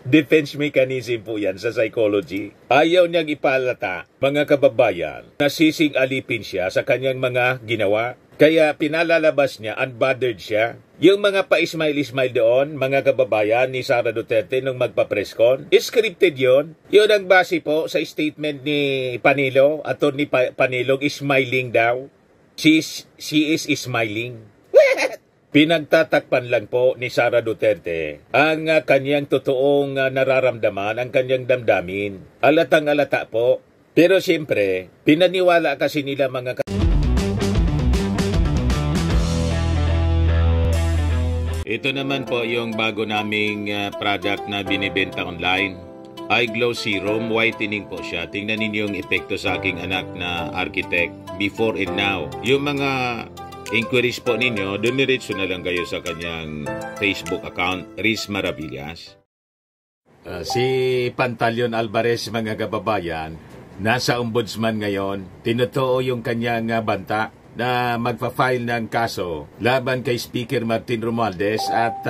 Defense mechanism po yan sa psychology. Ayaw niyang ipalata, mga kababayan, na sising alipin siya sa kanyang mga ginawa. Kaya pinalalabas niya, unbothered siya. Yung mga pa-smile-smile doon, mga kababayan ni Sara Duterte nung magpa-presscon, scripted yon. Yun ang base po sa statement ni Panilo, Atty. Panilong, smiling daw. She is smiling. Pinagtatakpan lang po ni Sara Duterte ang kanyang totoong nararamdaman, ang kanyang damdamin. Alatang-alata po. Pero siyempre, pinaniwala kasi nila mga Ito naman po yung bago naming product na binibenta online. iGlow Serum, whitening po siya. Tingnan ninyo yung epekto sa aking anak na architect before and now. Yung mga inquiries po ninyo, dumiretso na lang kayo sa kanyang Facebook account, Riz Maravillas. Si Pantaleon Alvarez, mga kababayan, nasa ombudsman ngayon. Tinutuo yung kanyang banta na magpa-file ng kaso laban kay Speaker Martin Romualdez at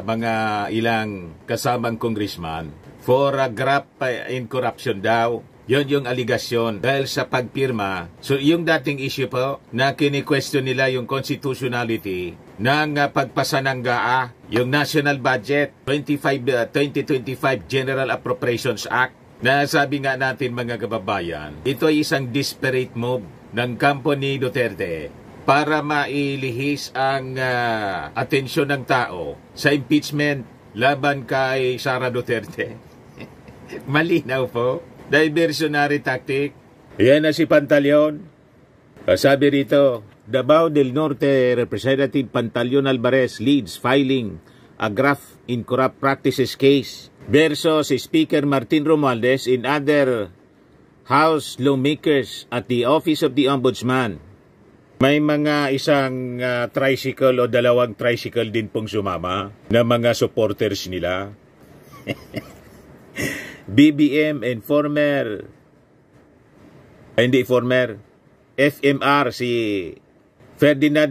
mga ilang kasamang congressman for graft in corruption daw. Yon yung aligasyon dahil sa pagpirma. So yung dating issue po na kini-question nila yung constitutionality ng pagpasa ng GAA, yung National Budget 2025 General Appropriations Act, na sabi nga natin mga kababayan, ito ay isang desperate move ng kampo ni Duterte para mailihis ang atensyon ng tao sa impeachment laban kay Sara Duterte. Malinaw po. Diversionary tactic. Yan na si Pantaleon. Sabi rito, Davao del Norte Representative Pantaleon Alvarez leads filing a graft in corrupt practices case versus Speaker Martin Romualdez in other House lawmakers at the Office of the Ombudsman. May mga isang tricycle o dalawang tricycle din pong sumama na mga supporters nila. BBM and FMR si Ferdinand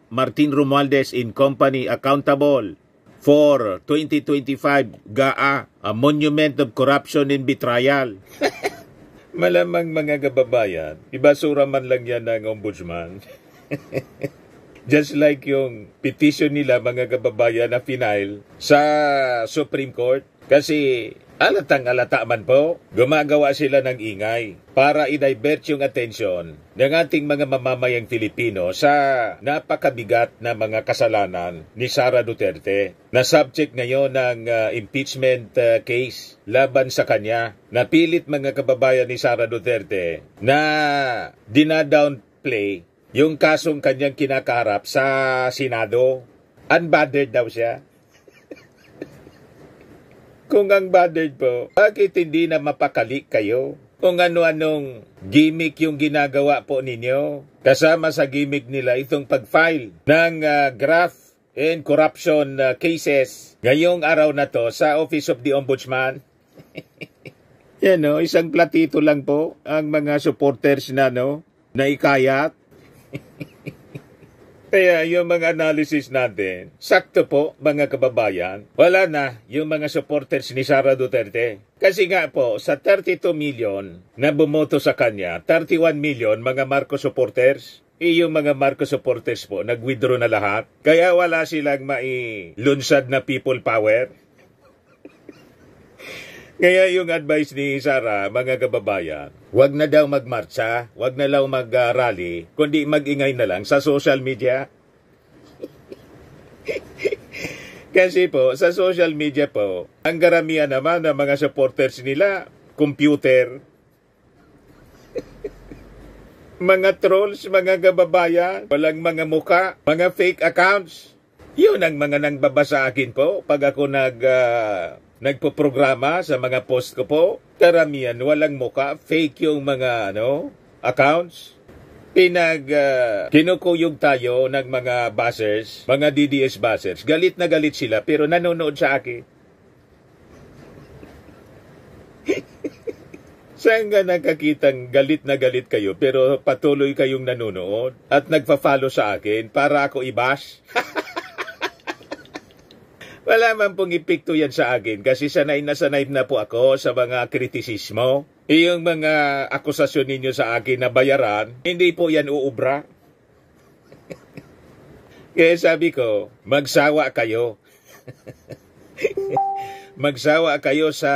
Martin Romualdez in company accountable for 2025 GAA, a monument of corruption and betrayal. Malamang mga kababayan, ibasura man lang yan ng ombudsman. Just like yung petition nila mga kababayan na final sa Supreme Court. Kasi alatang-alata man po, gumagawa sila ng ingay para i-divert yung atensyon ng ating mga mamamayang Filipino sa napakabigat na mga kasalanan ni Sara Duterte na subject ngayon ng impeachment case laban sa kanya. Napilit mga kababayan ni Sara Duterte na dinadownplay yung kasong kanyang kinakaharap sa Senado. Unbothered daw siya. Kung ang bothered po, bakit hindi na mapakali kayo? Kung ano-anong gimmick yung ginagawa po ninyo. Kasama sa gimmick nila itong pag-file ng graft and corruption cases ngayong araw na to sa Office of the Ombudsman. Yan o, isang platito lang po ang mga supporters na ikayat. Kaya yung mga analysis natin, sakto po mga kababayan, wala na yung mga supporters ni Sara Duterte. Kasi nga po, sa 32 million na bumoto sa kanya, 31 million mga Marcos supporters. Yung mga Marcos supporters po, nag-withdraw na lahat. Kaya wala silang mailunsad na people power. Kaya yung advice ni Sara, mga kababayan, wag na daw magmarcha, wag na daw mag-rally, kundi mag-ingay na lang sa social media. Kasi po, sa social media po, ang karamihan naman ng mga supporters nila, computer. Mga trolls, mga kababayan, walang mga muka, mga fake accounts. Yun ang mga nangbabasa akin po pag ako nagpo-programa sa mga post ko po. Karamihan, walang muka, fake yung mga accounts. Kinukuyog tayo ng mga buzzers, mga DDS buzzers. Galit na galit sila pero nanonood sa akin. Saan nga nakakitang galit na galit kayo pero patuloy kayong nanonood at nagpa-follow sa akin para ako i-bash? Wala man pong epekto yan sa akin kasi sanay na po ako sa mga kritisismo. Yung mga akusasyon ninyo sa akin na bayaran, hindi po yan uubra. Kaya sabi ko, magsawa kayo. Magsawa kayo sa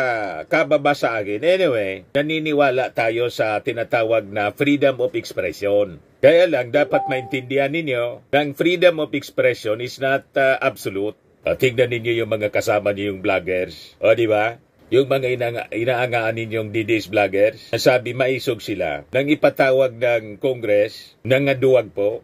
kababa sa akin. Anyway, naniniwala tayo sa tinatawag na freedom of expression. Kaya lang, dapat maintindihan ninyo, ang freedom of expression is not absolute. Tingnan ninyo yung mga kasama niyong vloggers. O, di ba? Yung mga inaangaan ninyong DDS vloggers, nasabi maisog sila nang ipatawag ng Congress, nangaduwag po.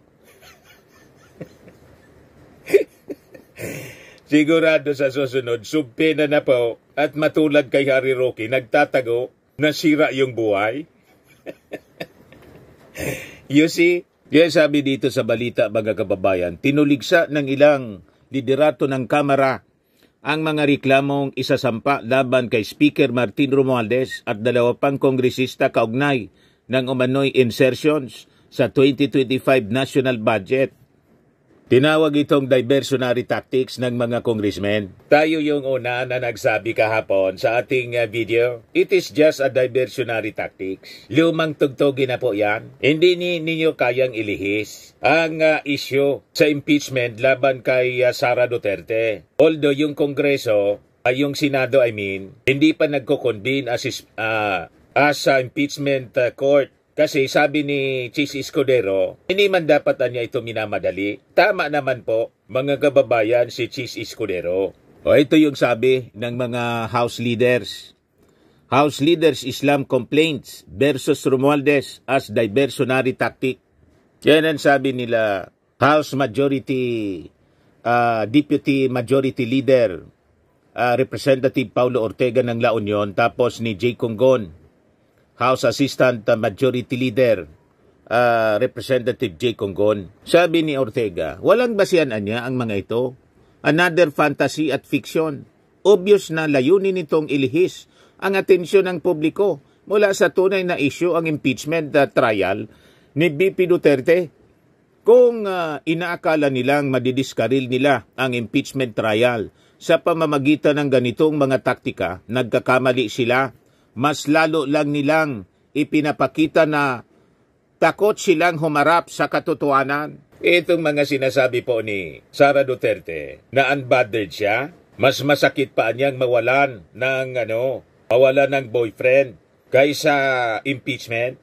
Sigurado sa susunod, subpena na po at matulad kay Harry Roque, nagtatago, nasira yung buhay. You see? Kaya sabi dito sa balita, mga kababayan, tinuligsa ng ilang liderato ng Kamara ang mga reklamong isasampa laban kay Speaker Martin Romualdez at dalawa pang kongresista kaugnay ng umano'y insertions sa 2025 national budget. Tinawag itong diversionary tactics ng mga congressmen. Tayo yung una na nagsabi kahapon sa ating video. It is just a diversionary tactics. Lumang tugtugin na po yan. Hindi ninyo kayang ilihis ang issue sa impeachment laban kay Sara Duterte. Although yung Kongreso, yung Senado hindi pa nagko-convene as impeachment court. Kasi sabi ni Chis Escudero, hindi man dapat niya ito minamadali. Tama naman po, mga kababayan, si Chis Escudero. O ito yung sabi ng mga House leaders. House leaders Islam complaints versus Romualdez as diversionary tactic. Yan ang sabi nila House Majority, Deputy Majority Leader, Representative Paulo Ortega ng La Union, tapos ni Jay Conggon, House Assistant Majority Leader, Representative Jay Conggon. Sabi ni Ortega, walang basihan niya ang mga ito. Another fantasy at fiction. Obvious na layunin nitong ilihis ang atensyon ng publiko mula sa tunay na issue ang impeachment trial ni BP Duterte. Kung inaakala nilang madidiskaril nila ang impeachment trial sa pamamagitan ng ganitong mga taktika, nagkakamali sila. Mas lalo lang nilang ipinapakita na takot silang humarap sa katotohanan. Itong mga sinasabi po ni Sara Duterte na unbothered siya, mas masakit pa niyang mawalan ng boyfriend kaysa impeachment.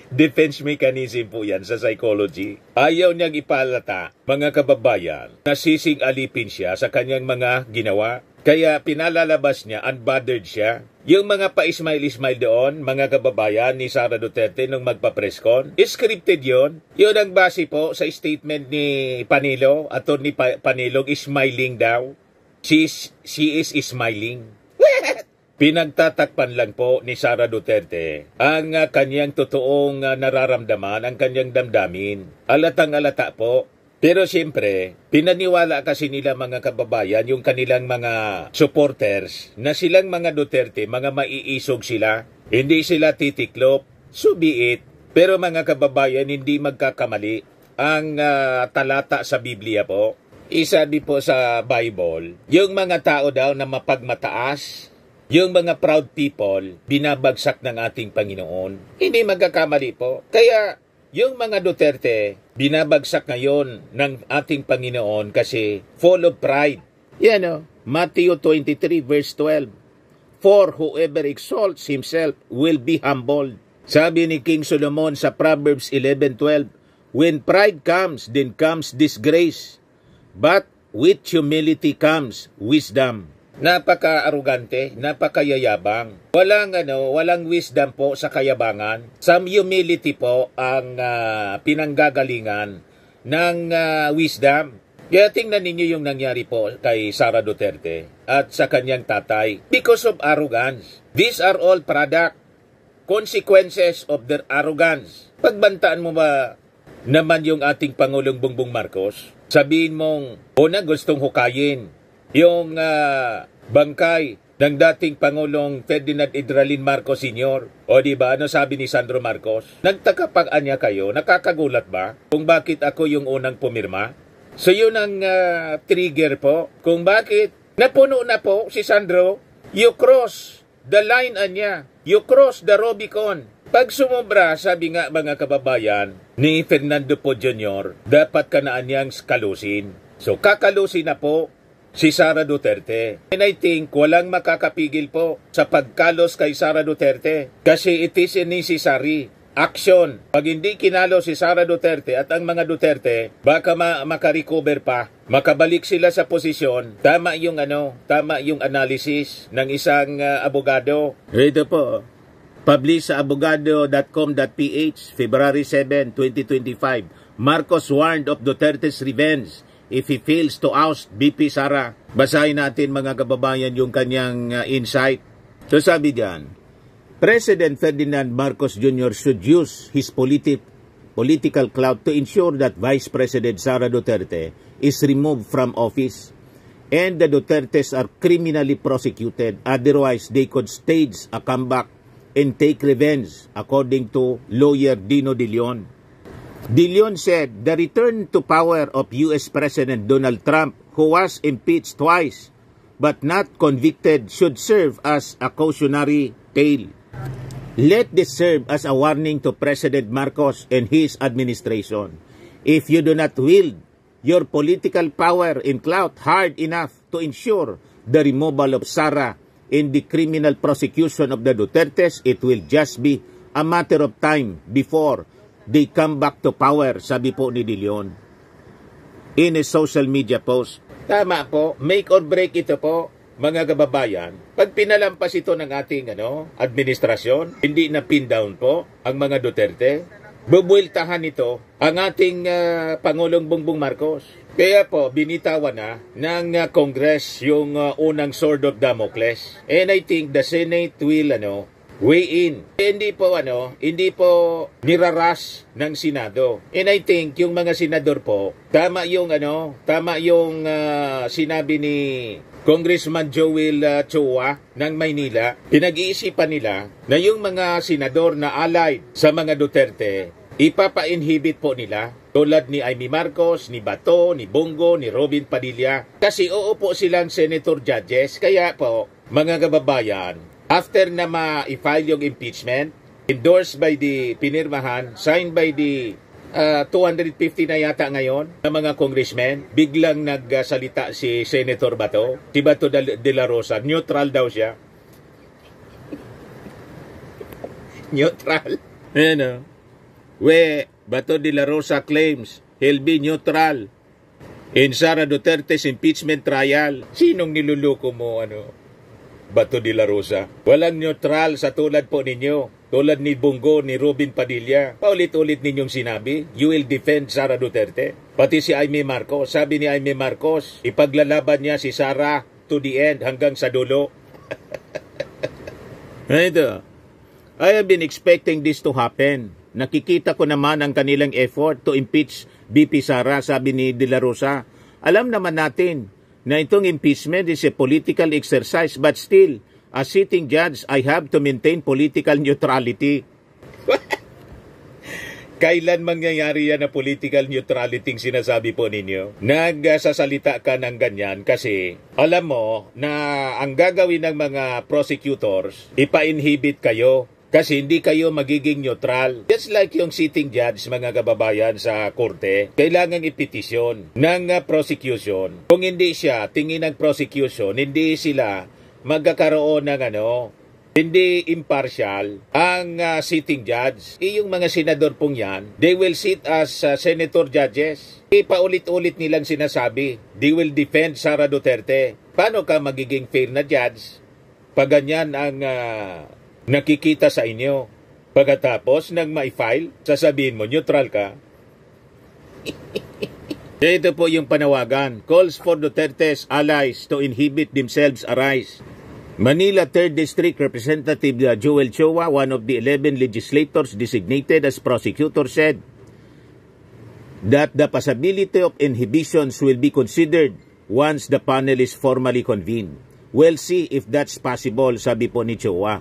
Defense mechanism po yan sa psychology. Ayaw niyang ipalata, mga kababayan, na sising alipin siya sa kanyang mga ginawa. Kaya pinalalabas niya, unbothered siya. Yung mga pa-smile-smile doon, mga kababayan ni Sara Duterte nung magpa-presscon, scripted yun. Yun ang base po sa statement ni Panilo, Atty. Panilong, smiling daw. She is smiling. Pinagtatakpan lang po ni Sara Duterte ang kanyang totoong nararamdaman, ang kanyang damdamin. Alatang-alata po. Pero siyempre, pinaniwala kasi nila mga kababayan, yung kanilang mga supporters, na silang mga Duterte, mga maiisog sila. Hindi sila titiklop, so be it. Pero mga kababayan, hindi magkakamali ang talata sa Biblia po. Isabi po sa Bible, yung mga tao daw na mapagmataas, yung mga proud people, binabagsak ng ating Panginoon. Hindi magkakamali po. Kaya, yung mga Duterte, binabagsak ngayon ng ating Panginoon kasi full of pride. Yan Matthew 23 verse 12. For whoever exalts himself will be humbled. Sabi ni King Solomon sa Proverbs 11:12, when pride comes, then comes disgrace. But with humility comes wisdom. Napaka-arugante, napakayayabang. Walang wisdom po sa kayabangan. Some humility po ang pinanggagalingan ng wisdom. Kaya tingnan ninyo yung nangyari po kay Sara Duterte at sa kanyang tatay. Because of arrogance. These are all consequences of their arrogance. Pagbantaan mo ba naman yung ating Pangulong Bongbong Marcos? Sabihin mong, una gustong hukayin yung bangkay ng dating Pangulong Ferdinand Idralin Marcos Sr. O diba, ano sabi ni Sandro Marcos? Nagtaka pag-anya kayo, nakakagulat ba kung bakit ako yung unang pumirma? So yun ang trigger po kung bakit napuno na po si Sandro. You cross the line niya. You cross the Rubicon. Pag sumobra, sabi nga mga kababayan ni Fernando Po Jr., dapat kanaan niyang kalusin. So kakalusin na po si Sara Duterte. And I think walang makakapigil po sa pagkalos kay Sara Duterte kasi it is necessary action. Pag hindi kinalo si Sara Duterte at ang mga Duterte, baka makarecover pa, makabalik sila sa posisyon. Tama yung analysis ng isang abogado. Ito po, publish sa abogado.com.ph, February 7, 2025. Marcos warned of Duterte's revenge if he fails to oust BP Sara. Basahin natin mga kababayan yung kanyang insight. So sabi diyan, President Ferdinand Marcos Jr. should use his political clout to ensure that Vice President Sara Duterte is removed from office and the Dutertes are criminally prosecuted. Otherwise, they could stage a comeback and take revenge, according to lawyer Dino De Leon. De Leon said the return to power of U.S. President Donald Trump, who was impeached twice but not convicted, should serve as a cautionary tale. Let this serve as a warning to President Marcos and his administration. If you do not wield your political power and clout hard enough to ensure the removal of Sara in the criminal prosecution of the Dutertes, it will just be a matter of time before they come back to power, sabi po ni De Leon in a social media post. Tama po, make or break ito po, mga kababayan. Pag pinalampas ito ng ating administrasyon, hindi na pin down po ang mga Duterte, bubueltahan ito ang ating Pangulong Bongbong Marcos. Kaya po, binitawan na ng Congress yung unang sword of Damocles. And I think the Senate will weigh in. Hindi po niraras ng Senado. And I think yung mga senador po, tama yung sinabi ni Congressman Joel Chua ng Maynila. Pinag-iisipan nila na yung mga senador na allied sa mga Duterte, ipapa-inhibit po nila tulad ni Amy Marcos, ni Bato, ni Bongo, ni Robin Padilla. Kasi uupo silang senator judges. Kaya po, mga kababayan, after na ma-file yung impeachment, endorsed by the pinirmahan, signed by the 250 na yata ngayon na mga congressmen, biglang nagsalita si Senator Bato, si Bato de la Rosa, neutral daw siya. Neutral. Bato de la Rosa claims he'll be neutral in Sara Duterte's impeachment trial. Sinong niluluko mo, Bato de la Rosa? Walang neutral sa tulad po ninyo. Tulad ni Bongo, ni Robin Padilla. Paulit-ulit ninyong sinabi, you will defend Sara Duterte. Pati si Amy Marcos, sabi ni Amy Marcos, ipaglalaban niya si Sara to the end hanggang sa dulo. Ito, I have been expecting this to happen. Nakikita ko naman ang kanilang effort to impeach BP Sara, sabi ni De La Rosa. Alam naman natin na itong impeachment is a political exercise, but still, as sitting judge, I have to maintain political neutrality. Kailan mangyayari yan na political neutrality ang sinasabi po ninyo? Nagsasalita ka ng ganyan kasi alam mo na ang gagawin ng mga prosecutors, ipa-inhibit kayo kasi hindi kayo magiging neutral. Just like yung sitting judge, mga kababayan sa korte, kailangan ipetisyon ng prosecution. Kung hindi siya, tingin ng prosecution, hindi sila magkakaroon ng hindi impartial ang sitting judge. Yung mga senador pong yan, they will sit as senator judges. Paulit-ulit nilang sinasabi, they will defend Sara Duterte. Paano ka magiging fair na judge pag ganyan ang nakikita sa inyo? Pagkatapos nang ma-file, sasabihin mo, neutral ka. Ito po yung panawagan. Calls for Duterte's allies to inhibit themselves arise. Manila 3rd District Representative Joel Chua, one of the 11 legislators designated as prosecutor, said that the possibility of inhibitions will be considered once the panel is formally convened. We'll see if that's possible, sabi po ni Chua.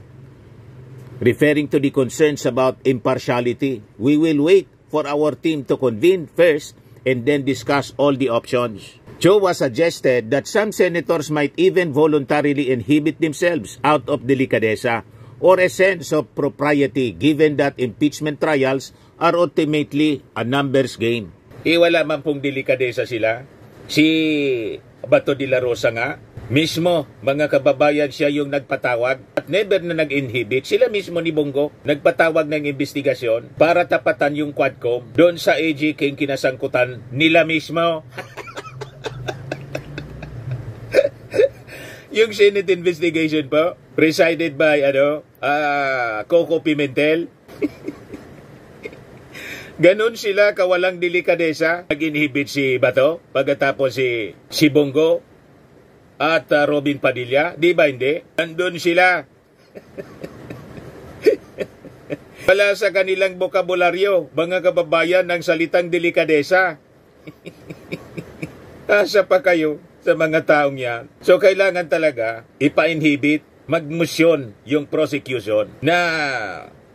Referring to the concerns about impartiality, we will wait for our team to convene first and then discuss all the options. Jowa suggested that some senators might even voluntarily inhibit themselves out of delicadeza or a sense of propriety given that impeachment trials are ultimately a numbers game. Wala man pong delikadesa sila. Si Bato de la Rosa nga, mismo mga kababayan siya yung nagpatawag at never na nag-inhibit. Sila mismo ni Bongo nagpatawag ng investigasyon para tapatan yung Quadcom doon sa AG King kinasangkutan nila mismo. Yung Senate investigation po, presided by Coco Pimentel. Ganon sila kawalang delikadesa. Nag-inhibit si Bato, pagkatapos si Bongo at Robin Padilla. Di ba hindi? Nandun sila. Wala sa kanilang bokabularyo, mga kababayan, ng salitang delikadesa. Asa pa kayo sa mga taong yan? So kailangan talaga ipa-inhibit, mag-motion yung prosecution na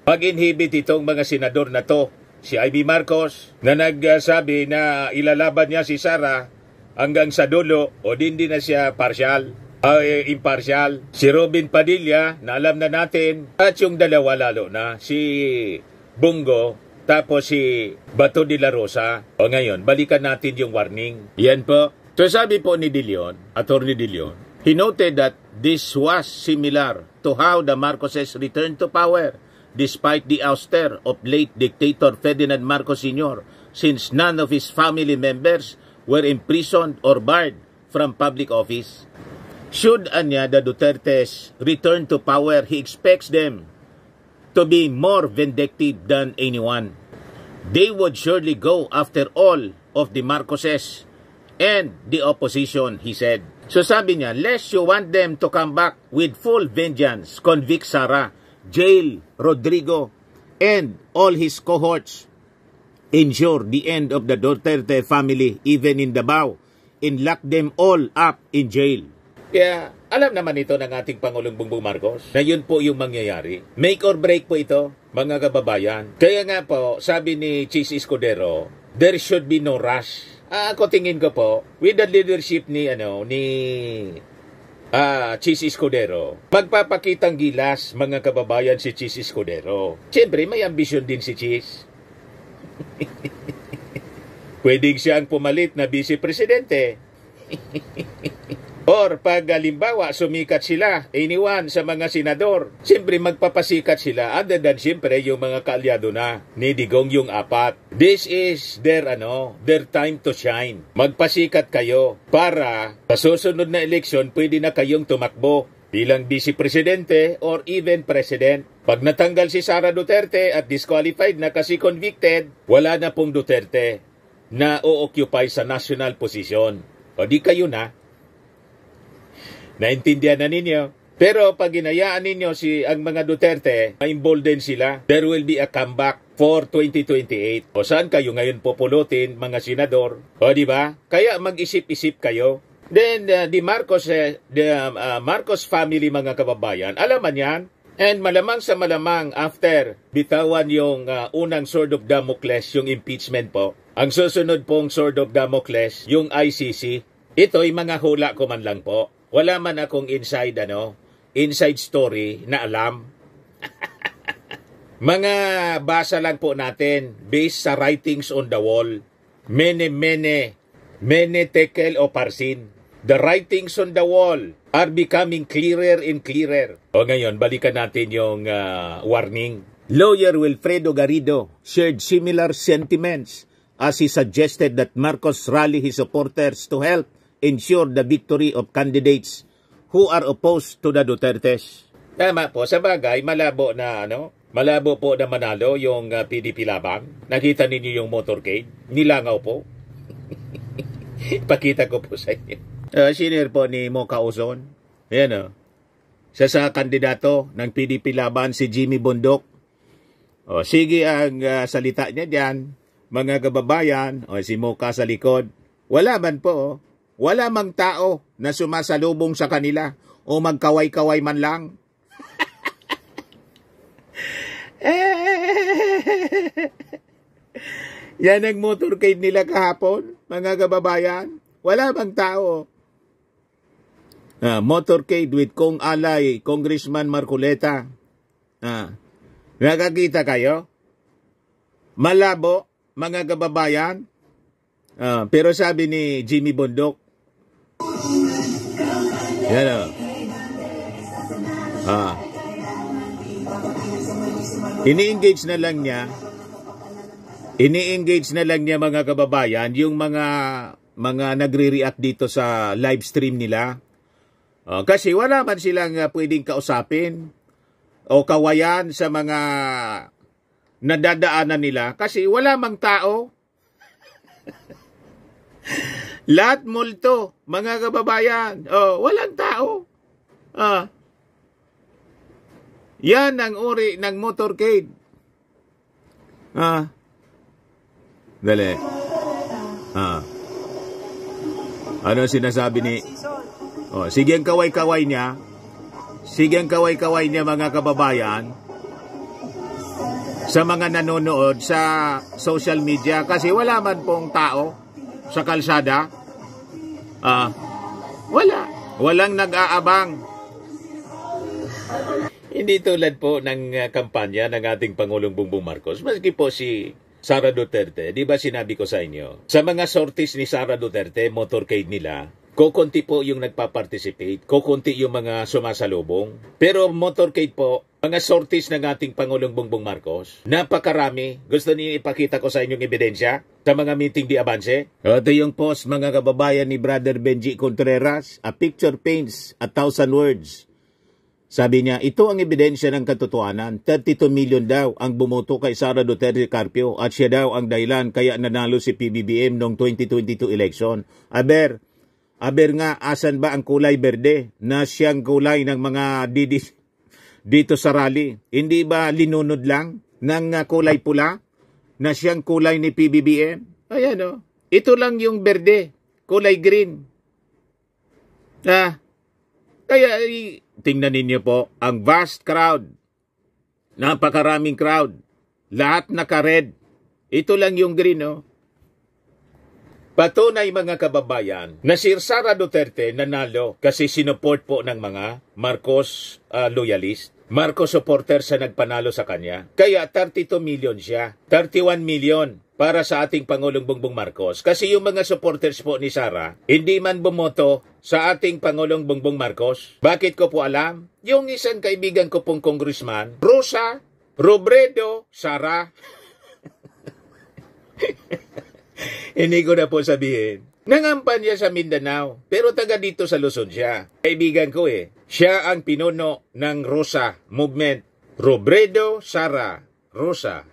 mag-inhibit itong mga senador na to. Si Ivy Marcos na nagsabi na ilalaban niya si Sara hanggang sa dulo o din na siya impartial. Si Robin Padilla na alam na natin at yung dalawa lalo na si Bongo tapos si Bato de la Rosa. O ngayon, balikan natin yung warning. Yan po. So sabi po ni De Leon, Attorney De Leon, he noted that this was similar to how the Marcoses returned to power despite the ouster of late dictator Ferdinand Marcos Sr., since none of his family members were imprisoned or barred from public office. Should anya the Dutertes return to power, he expects them to be more vindictive than anyone. They would surely go after all of the Marcoses and the opposition, he said. So sabi niya, lest you want them to come back with full vengeance, convict Sara, jail Rodrigo, and all his cohorts, ensure the end of the Duterte family even in Davao, and lock them all up in jail. Kaya alam naman ito ng ating Pangulong Bongbong Marcos na yun po yung mangyayari. Make or break po ito, mga kababayan. Kaya nga po, sabi ni Chis Escudero, there should be no rush. Ako tingin ko po, with the leadership ni Chis Escudero, magpapakitang gilas, mga kababayan, si Chis Escudero. Siyempre, may ambisyon din si Chis. Pwedeng siyang pumalit na vice-presidente. Or pag halimbawa sumikat sila, iniwan sa mga senador, siyempre magpapasikat sila, other than siyempre yung mga kaalyado na ni Digong yung apat. This is their time to shine. Magpasikat kayo para sa susunod na eleksyon pwede na kayong tumakbo bilang vice-presidente or even president. Pag natanggal si Sara Duterte at disqualified na kasi convicted, wala na pong Duterte na o-occupy sa national position. O di kayo na. Naintindihan na ninyo. Pero pag ginayaan ninyo ang mga Duterte, ma-embolden sila, there will be a comeback for 2028. O saan kayo ngayon populutin, mga senador? O di ba? Kaya mag-isip-isip kayo. Then the Marcos family, mga kababayan, alaman yan. And malamang sa malamang after bitawan yung unang sword of Damocles, yung impeachment po. Ang susunod pong sword of Damocles, yung ICC. Ito'y mga hula ko man lang po. Wala man akong inside story na alam. Mga basa lang po natin based sa writings on the wall. Mene tekel o parsin. The writings on the wall are becoming clearer and clearer. O ngayon, balikan natin yung warning. Lawyer Wilfredo Garrido shared similar sentiments as he suggested that Marcos rally his supporters to help ensure the victory of candidates who are opposed to the Dutertes. Tama po, sa bagay, malabo po na manalo yung PDP Laban. Nakita ninyo yung motorcade? Nilangaw po. Pakita ko po sa inyo. Senior po ni Mocha Ozon. Ayan Siya sa kandidato ng PDP Laban, si Jimmy Bundok. Sige ang salita niya dyan, mga kababayan. Si Mocha sa likod. Wala man po, wala mang tao na sumasalubong sa kanila o magkaway-kaway man lang. Yan ang motorcade nila kahapon, mga kababayan. Wala bang tao? Motorcade with Kong Alay, Congressman Marcoleta. Nakakita kayo? Malabo, mga kababayan. Pero sabi ni Jimmy Bondok, yan ini-engage na lang niya mga kababayan yung mga nagre-react dito sa live stream nila. Kasi wala man silang pwedeng kausapin o kawayan sa mga nadadaanan nila kasi wala mang tao. Lahat multo, mga kababayan. Walang tao. Yan ang uri ng motorcade. Dali. Ano sinasabi ni... sige ang kaway-kaway niya. Sige ang kaway-kaway niya, mga kababayan. Sa mga nanonood sa social media. Kasi wala man pong tao sa kalsada. Walang nag-aabang. Hindi tulad po ng kampanya ng ating Pangulong Bongbong Marcos. Maski po si Sara Duterte, di ba sinabi ko sa inyo? Sa mga sorties ni Sara Duterte, motorcade nila, kukunti po yung nagpa-participate, kukunti yung mga sumasalubong. Pero motorcade po, mga sorties ng ating Pangulong Bongbong Marcos, napakarami. Gusto niyo ipakita ko sa inyong ebidensya sa mga meeting di Avance? Ito yung post, mga kababayan, ni Brother Benji Contreras. A picture paints 1,000 words. Sabi niya, ito ang ebidensya ng katotohanan. 32 million daw ang bumoto kay Sara Duterte Carpio at siya daw ang dahilan kaya nanalo si PBBM noong 2022 election. Aber nga, asan ba ang kulay berde na siyang kulay ng mga didis dito sa rally? Hindi ba linunod lang ng kulay pula na siyang kulay ni PBBM? Ayan ito lang yung berde, kulay green. Kaya tingnan ninyo po, ang vast crowd, napakaraming crowd, lahat naka-red. Ito lang yung green, Patunay, mga kababayan, na si Sara Duterte nanalo kasi sinuport po ng mga Marcos loyalist. Marcos supporter sa nagpanalo sa kanya. Kaya 32 million siya. 31 million para sa ating Pangulong Bongbong Marcos. Kasi yung mga supporters po ni Sara, hindi man bumoto sa ating Pangulong Bongbong Marcos. Bakit ko po alam? Yung isang kaibigan ko pong congressman, Rosa Robredo Sara. Hindi ko na po sabihin. Nangampanya sa Mindanao, pero taga dito sa Luzon siya. Kaibigan ko Siya ang pinuno ng Rosa Movement. Robredo Sara Rosa.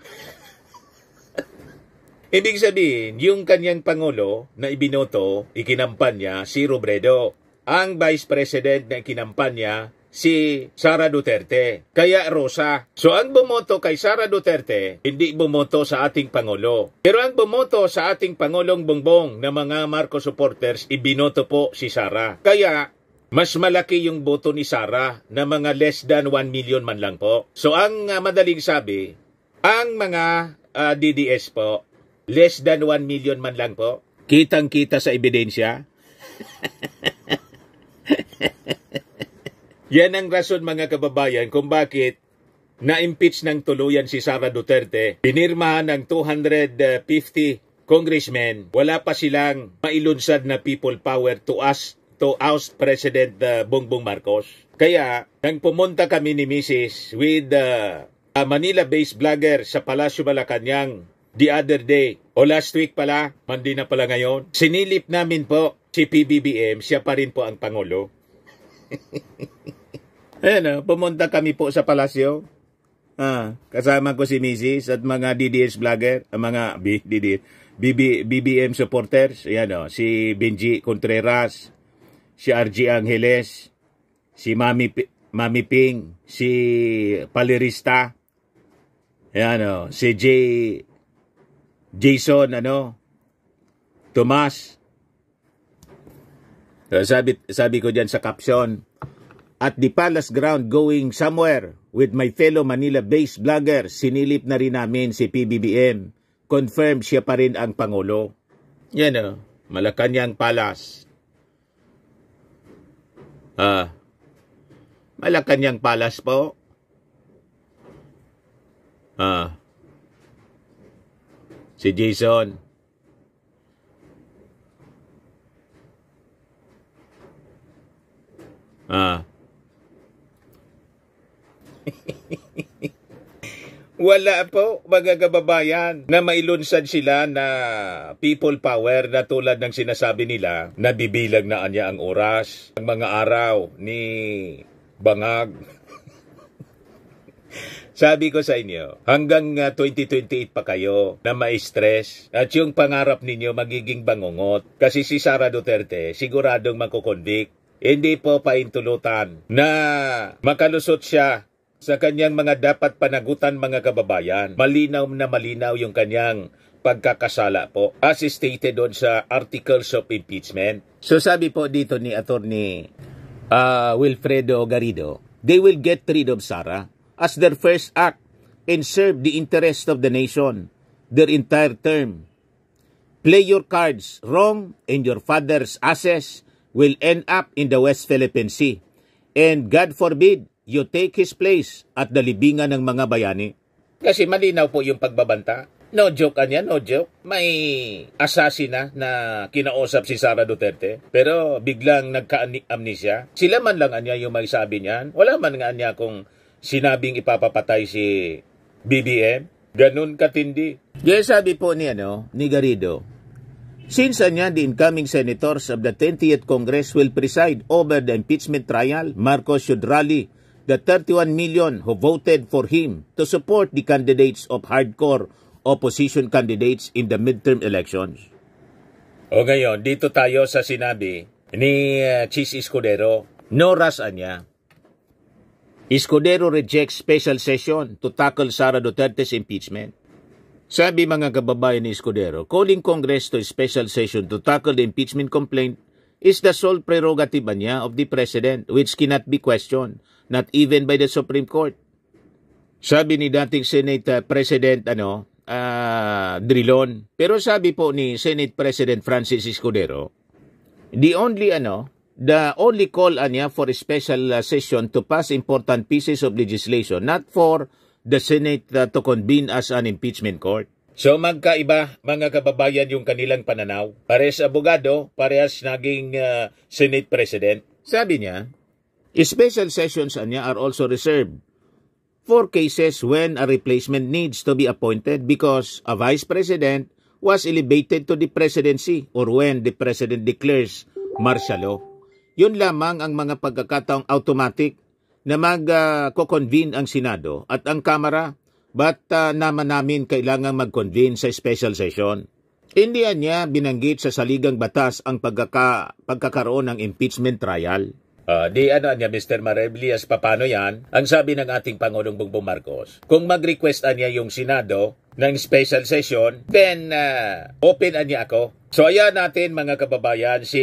Ibig sabihin, yung kanyang pangulo na ibinoto, ikinampanya si Robredo. Ang Vice President na ikinampanya, si Sara Duterte. Kaya Rosa. So ang bumoto kay Sara Duterte, hindi bumoto sa ating Pangulo. Pero ang bumoto sa ating Pangulong Bongbong na mga Marcos supporters, ibinoto po si Sara. Kaya mas malaki yung boto ni Sara na mga less than 1 million man lang po. So ang madaling sabi, ang mga DDS po, less than 1 million man lang po. Kitang-kita sa ebidensya. Yan ang rason, mga kababayan, kung bakit na-impeach ng tuluyan si Sara Duterte. Pinirmahan ng 250 congressmen. Wala pa silang mailunsad na people power to oust President Bongbong Marcos. Kaya, nang pumunta kami ni Mrs. with a Manila-based vlogger sa Palasyo Malacanang the other day, o last week pala, mandi na pala ngayon, sinilip namin po si PBBM, siya pa rin po ang Pangulo. Ayan pumunta kami po sa Palasyo. Kasama ko si Mrs. at mga DDS vlogger, mga BBM supporters. Ayan si Benji Contreras, si RG Angeles, si Mami Ping, si Palerista, ayan si Jason, Tomas. Sabi ko dyan sa caption, at the Palace Ground going somewhere with my fellow Manila-based vloggers, sinilip na rin namin si PBBM. confirm siya pa rin ang Pangulo. Yan o, Malacanang Palace. Malacanang Palace po. Si Jason. Wala po, mga kababayan, na mailunsad sila na people power na tulad ng sinasabi nila na bibilang na niya ang oras, ang mga araw ni Bangag. Sabi ko sa inyo, hanggang 2028 pa kayo na ma-stress at yung pangarap ninyo magiging bangungot. Kasi si Sara Duterte siguradong makukonvict. Hindi po paintulutan na makalusot siya sa kanyang mga dapat panagutan, mga kababayan. Malinaw na malinaw yung kanyang pagkakasala po as stated doon sa Articles of Impeachment. So sabi po dito ni Attorney Wilfredo Garrido, they will get rid of Sara as their first act and serve the interest of the nation their entire term. Play your cards wrong and your father's asses will end up in the West Philippine Sea. And God forbid, you take his place at the libingan ng mga bayani. Kasi malinaw po yung pagbabanta. No joke anya, no joke. May assassin na kinausap si Sara Duterte. Pero biglang nagka-amnesia. Sila man lang anya yung may sabi niyan. Wala man nga anya kung sinabing ipapapatay si BBM. Ganun katindi. Yes, sabi po ni Garrido, since the incoming senators of the 20th Congress will preside over the impeachment trial, Marcos should rally the 31 million who voted for him to support the candidates of hardcore opposition candidates in the midterm elections. O ngayon, dito tayo sa sinabi ni Chis Escudero. No rasa niya. Escudero rejects special session to tackle Sara Duterte's impeachment. Sabi mga kababayan ni Escudero, calling Congress to a special session to tackle the impeachment complaint is the sole prerogative niya of the President, which cannot be questioned, not even by the Supreme Court. Sabi ni dating Senate President Drilon. Pero sabi po ni Senate President Francis Escudero, the only call niya for a special session to pass important pieces of legislation, not for the Senate to convene as an impeachment court. So magkaiba mga kababayan yung kanilang pananaw. Parehas abogado, parehas naging Senate President. Sabi niya, special sessions niya are also reserved for cases when a replacement needs to be appointed because a Vice President was elevated to the presidency or when the President declares martial law. Yun lamang ang mga pagkakataong automatic na mag-convene ang Senado at ang Kamara, ba't naman namin kailangan mag-convene sa special session? Hindi niya binanggit sa saligang batas ang pagkakaroon ng impeachment trial. Niya, Mr. Mareblias, paano yan? Ang sabi ng ating Pangulong Bongbong Marcos, kung mag-request niya yung Senado ng special session, then open niya ako. So ayan natin mga kababayan, si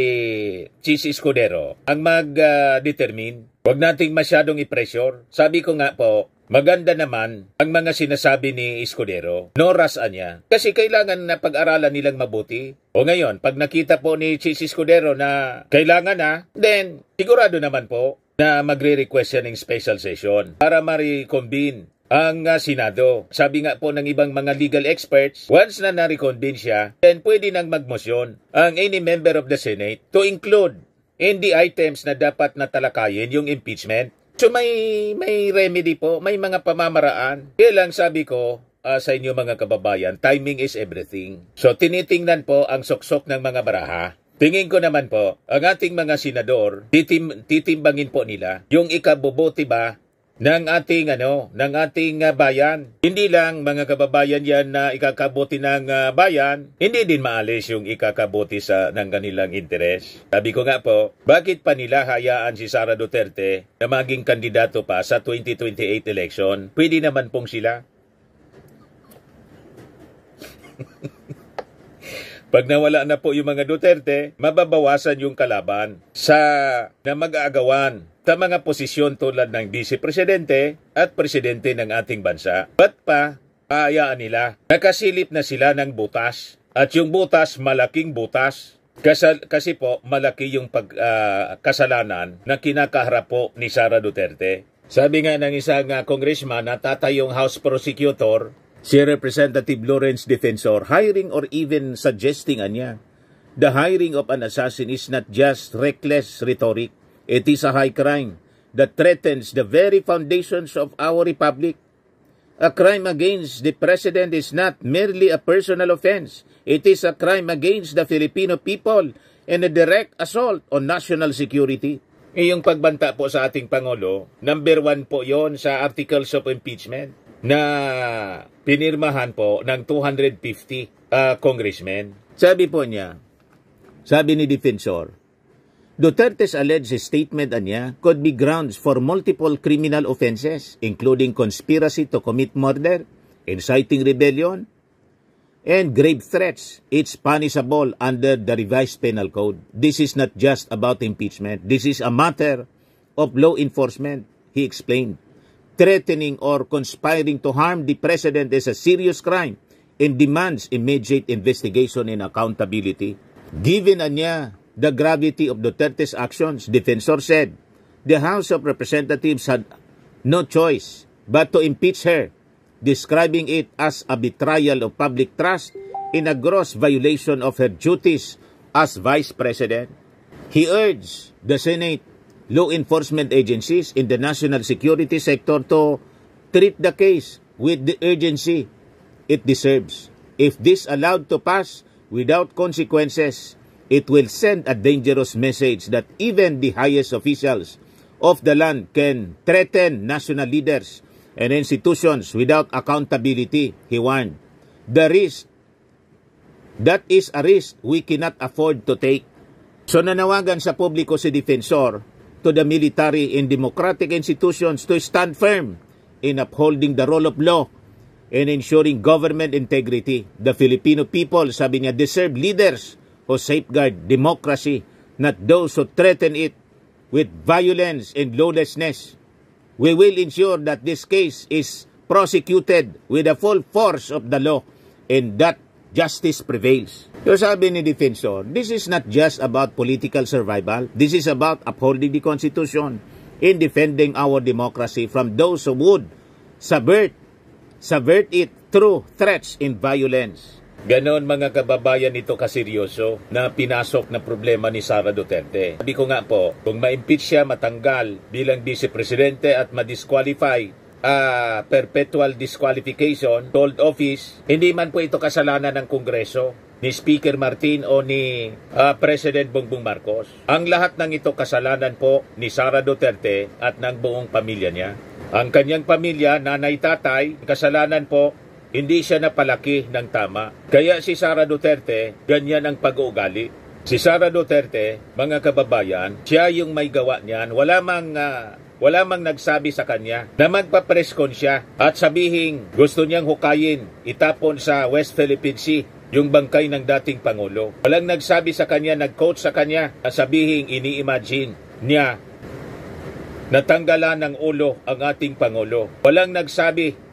Chis Escudero ang mag-determine. Huwag nating masyadong i-pressure. Sabi ko nga po, maganda naman ang mga sinasabi ni Escudero. No rasa niya. Kasi kailangan na pag-aralan nilang mabuti. O ngayon, pag nakita po ni Chis Escudero na kailangan na, then sigurado naman po na magre-request siya ng special session para ma-reconvene ang Senado. Sabi nga po ng ibang mga legal experts, once na na-reconvene siya, then pwede nang magmosyon ang any member of the Senate to include in the items na dapat na talakayin yung impeachment. So may remedy po, may mga pamamaraan. Kaya lang sabi ko sa inyo mga kababayan, timing is everything. So tinitingnan po ang soksok ng mga baraha. Tingin ko naman po, ang ating mga senador, titimbangin po nila yung ikabubuti ba ng ating bayan. Hindi lang mga kababayan yan na ikakabuti ng bayan, hindi din maalis yung ikakabuti ng kanilang interes. Sabi ko nga po, bakit pa nila hayaan si Sara Duterte na maging kandidato pa sa 2028 election? Pwede naman pong sila. Pag nawala na po yung mga Duterte, mababawasan yung kalaban na mag-aagawan sa mga posisyon tulad ng Vice Presidente at Presidente ng ating bansa. Ba't pa Hayaan nila. Nakasilip na sila ng butas. At yung butas, malaking butas. Kasi po, malaki yung kasalanan na kinakaharap po ni Sara Duterte. Sabi nga ng isang congressman na tatayong House Prosecutor, si Representative Lawrence Defensor, hiring or even suggesting niya, the hiring of an assassin is not just reckless rhetoric. It is a high crime that threatens the very foundations of our republic. A crime against the president is not merely a personal offense. It is a crime against the Filipino people and a direct assault on national security. Yung pagbanta po sa ating Pangulo, number 1 po yon sa Articles of Impeachment na pinirmahan po ng 250 congressmen. Sabi po niya, sabi ni Defensor, Duterte's alleged statement niya could be grounds for multiple criminal offenses, including conspiracy to commit murder, inciting rebellion, and grave threats. It's punishable under the revised penal code. This is not just about impeachment. This is a matter of law enforcement, he explained. Threatening or conspiring to harm the president is a serious crime and demands immediate investigation and accountability. Given niya the gravity of Duterte's actions, Defensor said, the House of Representatives had no choice but to impeach her, describing it as a betrayal of public trust in a gross violation of her duties as Vice President. He urged the Senate, law enforcement agencies in the national security sector to treat the case with the urgency it deserves. If this allowed to pass without consequences, it will send a dangerous message that even the highest officials of the land can threaten national leaders and institutions without accountability, he warned. That is a risk we cannot afford to take. So nanawagan sa publiko si Defensor to the military and democratic institutions to stand firm in upholding the rule of law and ensuring government integrity. The Filipino people, sabi niya, deserve leaders who safeguard democracy, not those who threaten it with violence and lawlessness. We will ensure that this case is prosecuted with the full force of the law and that justice prevails. So sabi ni Defensor, this is not just about political survival. This is about upholding the Constitution in defending our democracy from those who would subvert it through threats and violence. Ganon mga kababayan, ito kaseryoso na pinasok na problema ni Sara Duterte. Sabi ko nga po, kung ma-impeach siya, matanggal bilang Vice Presidente at ma-disqualify, perpetual disqualification, hold office, hindi man po ito kasalanan ng Kongreso, ni Speaker Martin o ni President Bongbong Marcos. Ang lahat ng ito kasalanan po ni Sara Duterte at ng buong pamilya niya. Ang kanyang pamilya, nanay, tatay, kasalanan po, hindi siya napalaki ng tama. Kaya si Sara Duterte, ganyan ang pag-uugali. Si Sara Duterte, mga kababayan, siya yung may gawa niyan. Wala mang nagsabi sa kanya na magpa-preskon siya at sabihin gusto niyang hukayin, itapon sa West Philippine Sea yung bangkay ng dating Pangulo. Walang nagsabi sa kanya, nag-coach sa kanya na sabihin ini-imagine niya natanggalan ng ulo ang ating Pangulo. Walang nagsabi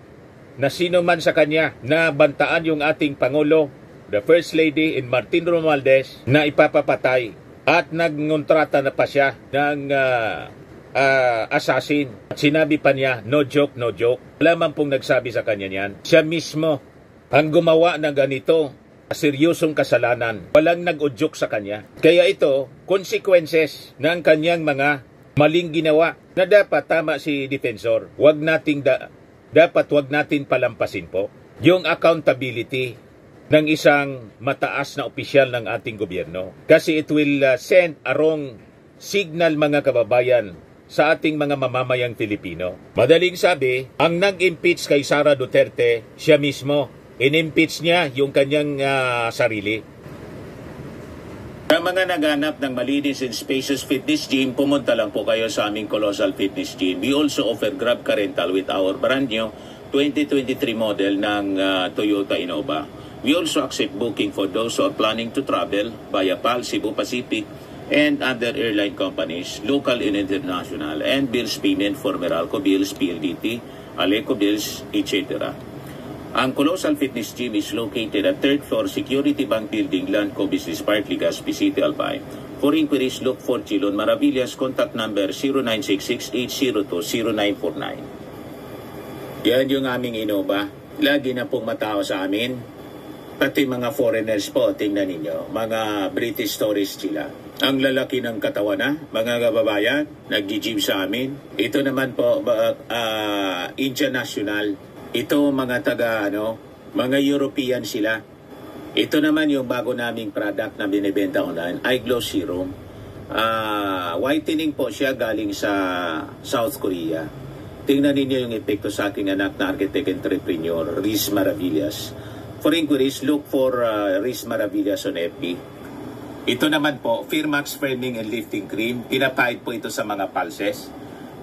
na sino man sa kanya na bantaan yung ating Pangulo, the First Lady and Martin Romualdez, na ipapapatay at nagngontrata na pa siya ng assassin. At sinabi pa niya, no joke, no joke. Wala man pong nagsabi sa kanya niyan. Siya mismo ang gumawa ng ganito, seryosong kasalanan. Walang nag-udyok sa kanya. Kaya ito, consequences ng kanyang mga maling ginawa na dapat tama si Defensor. Dapat wag natin palampasin po yung accountability ng isang mataas na opisyal ng ating gobyerno. Kasi it will send a wrong signal, mga kababayan, sa ating mga mamamayang Filipino. Madaling sabi, ang nag-impeach kay Sara Duterte, siya mismo. In-impeach niya yung kanyang sarili. Sa mga naghanap ng malinis and spacious fitness gym, pumunta lang po kayo sa aming Colossal Fitness Gym. We also offer Grab Car Rental with our brand new 2023 model ng Toyota Innova. We also accept booking for those who are planning to travel via PAL, Cebu Pacific, and other airline companies, local and international, and bills payment for Meralco Bills, PLDT, Aleco Bills, etc. Ang Colossal Fitness Gym is located at 3rd floor Security Bank Building, Landco Business Park, Legazpi City, Albay. For inquiries, look for Chilon Maravillas. Contact number 0966-802-0949. Yan yung aming Innova. Lagi na pong matao sa amin. Pati mga foreigners po, tingnan ninyo. Mga British tourists sila. Ang lalaki ng katawan na, mga kababayan, nag-gym sa amin. Ito naman po, Indian National. Ito mga mga European sila. Ito naman yung bago naming product na binibenta online, iGlow Serum. Whitening po siya galing sa South Korea. Tingnan ninyo yung epekto sa aking anak na architect entrepreneur, Riz Maravillas. For inquiries, look for Riz Maravillas on FB. Ito naman po, Firmax Firming and Lifting Cream. Pinapahid po ito sa mga pulses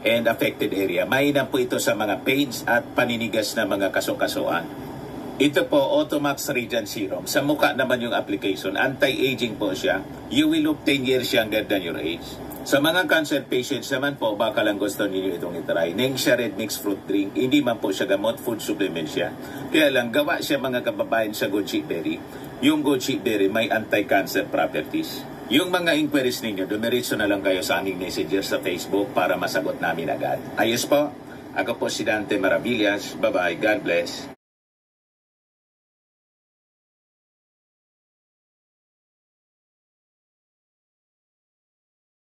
and affected area. Mainam po ito sa mga pains at paninigas na mga kasukasuan. Ito po, Automax Radiant Serum. Sa mukha naman yung application. Anti-aging po siya. You will look 10 years younger than your age. Sa mga cancer patients naman po, baka lang gusto ninyo itong itry. Nengxia Red Mix Fruit Drink. Hindi man po siya gamot, food supplement siya. Kaya lang, gawa siya mga kababayan sa goji berry. Yung goji berry may anti-cancer properties. Yung mga inquiries ninyo, dumiritso na lang kayo sa aming messenger sa Facebook para masagot namin agad. Ayos po. Ako po si Dante Maravillas. Bye-bye. God bless.